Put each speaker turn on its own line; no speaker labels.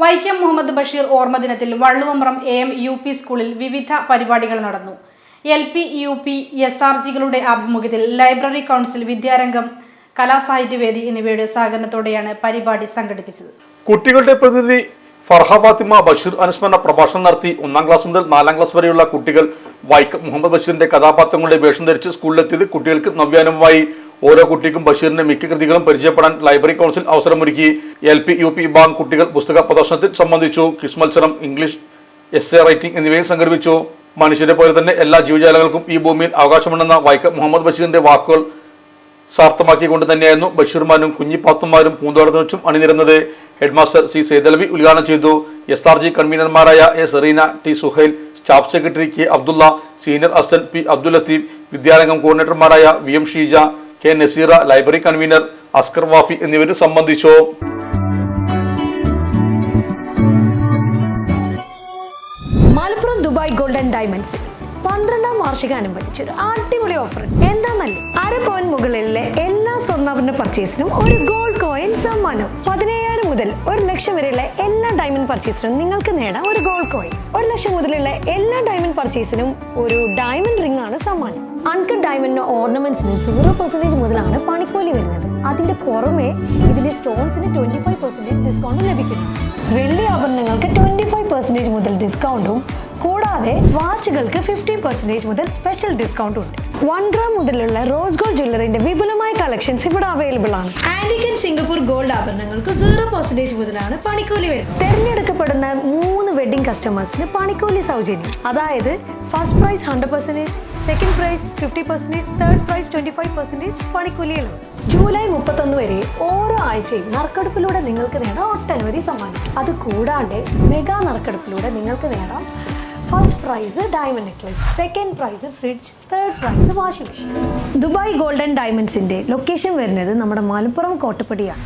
വൈക്കം മുഹമ്മദ് ബഷീർ ഓർമ്മ ദിനത്തിൽ Valluvambram AM UP സ്കൂളിൽ വിവിധ പരിപാടികൾ നടന്നു. LP UP SRGകളുടെ ആഭിമുഖ്യത്തിൽ ലൈബ്രറി കൗൺസിൽ, വിദ്യാരംഗം, കലാസാഹിത്യവേദി എന്നിവയുടെ സഹകരണത്തോടെയാണ് പരിപാടി സംഘടിപ്പിച്ചത്.
കുട്ടികളുടെ പ്രതിനിധി ഫർഹ ഫാത്തിമ ബഷീർ അനുസ്മരണ പ്രഭാഷണം നടത്തി. 1ാം ക്ലാസ് മുതൽ 4ാം ക്ലാസ് വരെയുള്ള കുട്ടികൾ വൈക്കം മുഹമ്മദ് ബഷീറിന്റെ കഥാപാത്രങ്ങളുടെ വേഷം ധരിച്ച് സ്കൂളിലെത്തിയത് കുട്ടികൾക്ക് നവ്യാനുഭവമായി. ഓരോ കുട്ടിക്കും ബഷീറിന്റെ മിക്ക കൃതികളും പരിചയപ്പെടാൻ ലൈബ്രറി കൗൺസിൽ അവസരമൊരുക്കി. LP UP വിഭാഗം കുട്ടികൾ പുസ്തക പ്രദർശനത്തിൽ സംബന്ധിച്ചു. ക്വിസ് മത്സരം, ഇംഗ്ലീഷ് essay റൈറ്റിംഗ് എന്നിവയും സംഘടിപ്പിച്ചു. മനുഷ്യരെ പോലെ തന്നെ എല്ലാ ജീവജാലങ്ങൾക്കും ഈ ഭൂമിയിൽ അവകാശമുണ്ടെന്ന വൈക്കം മുഹമ്മദ് ബഷീറിന്റെ വാക്കുകൾ സാർത്ഥമാക്കിക്കൊണ്ട് തന്നെയായിരുന്നു ബഷീർമാരും കുഞ്ഞിപ്പാത്തുമാരും പൂന്തോട്ടത്തിൽ വെച്ചും അണിനിരുന്നത്. ഹെഡ്മാസ്റ്റർ C സൈദലവി ഉദ്ഘാടനം ചെയ്തു. SRG കൺവീനർമാരായ A Sereena, T Suhail, staff secretary K Abdulla, senior assistant P Abdul Latheef, Vidyarangam കോർഡിനേറ്റർമാരായ VM Sheeja, K Naseera, library convener Askar Wafi എന്നിവരും സംബന്ധിച്ചു.
മലപ്പുറം ദുബായ് ഗോൾഡൻ ഡയമണ്ട്സ് 12ാം വാർഷികാനുബന്ധിച്ചൊരു അടിപൊളി ഓഫർ. എന്താന്നല്ലേ, 1/2 പവൻ മുകളിലെ എല്ലാ സ്വർണ്ണാഭരണ പർച്ചേസിനും ഒരു ഗോൾഡ് കോയിൻ സമ്മാനം. 17,000 മുതൽ 1 ലക്ഷം വരെയുള്ള എല്ലാ ഡയമണ്ട് പർച്ചേസിനും നിങ്ങൾക്ക് നേടാം ഒരു ഗോൾഡ് കോയിൻ. 1 ലക്ഷം മുതലുള്ള എല്ലാ ഡയമണ്ട് പർച്ചേസിനും ഒരു ഡയമണ്ട് റിംഗ് ആണ് സമ്മാനം. അൺകട്ട് ഡയമണ്ടിന്റെ ഓർണമെന്റ്സിന് 0% മുതലാണ് പണിക്കൂലി വരുന്നത്. അതിന്റെ പുറമെ ഇതിന്റെ സ്റ്റോൺസിന് 25% ഡിസ്കൗണ്ട് ലഭിക്കുന്നു. വെള്ളി ആഭരണങ്ങൾക്ക് 25% മുതൽ ഡിസ്കൗണ്ടും കൂടാതെ വാച്ചുകൾക്ക് 50% മുതൽ സ്പെഷ്യൽ ഡിസ്കൗണ്ടും ഉണ്ട്. 1 ഗ്രാം മുതലുള്ള റോസ് ഗോൾഡ് ജ്വല്ലറിന്റെ വിപുലമായ കളക്ഷൻസ് ഇവിടെ അവൈലബിൾ ആണ്. ആന്റിക് ആൻഡ് സിംഗപ്പൂർ ഗോൾഡ് ആഭരണങ്ങൾക്ക് 0% മുതലാണ് പണിക്കൂലി വരുന്നത്. തിരഞ്ഞെടുക്കപ്പെടുന്ന 3 വെഡിങ് കസ്റ്റമേഴ്സിന് പണിക്കൂലി സൗജന്യം. അതായത് first prize 100%, second prize 50%, third prize 25% പണിക്കൂലിയിലാണ്. ജൂലൈ 31 വരെ ഓരോ ആഴ്ചയും നറുക്കെടുപ്പിലൂടെ നിങ്ങൾക്ക് നേടാം ഒട്ടനവധി സമ്മാനം. അത് കൂടാതെ മെഗാ നറുക്കെടുപ്പിലൂടെ നിങ്ങൾക്ക് നേടാം first prize diamond necklace, second prize fridge, third prize washing machine. Dubai golden ഡയമണ്ട്സിന്റെ ലൊക്കേഷൻ വരുന്നത് നമ്മുടെ മലപ്പുറം കോട്ടപ്പടിയാണ്.